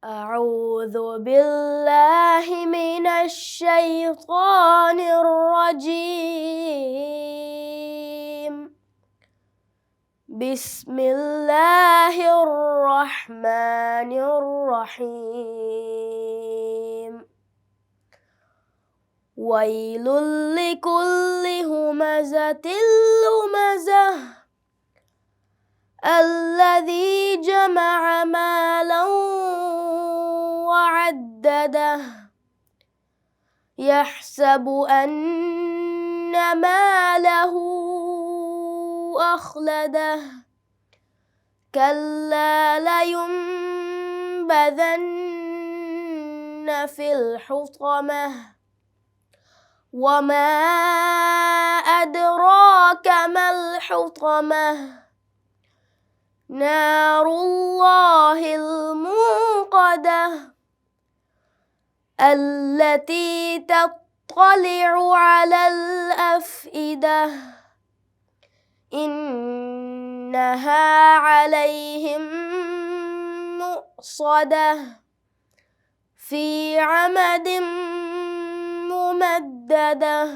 أعوذ بالله من الشيطان الرجيم. بسم الله الرحمن الرحيم. ويل لكل همزة لمزة الذي جمع مالا وعدده يحسب أن ماله أخلده كلا لينبذن في الحطمة وما أدراك ما الحطمة نار الله الموقدة التي تطلع على الأفئدة إنها عليهم مؤصدة في عمد ممددة.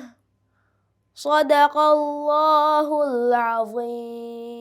صدق الله العظيم.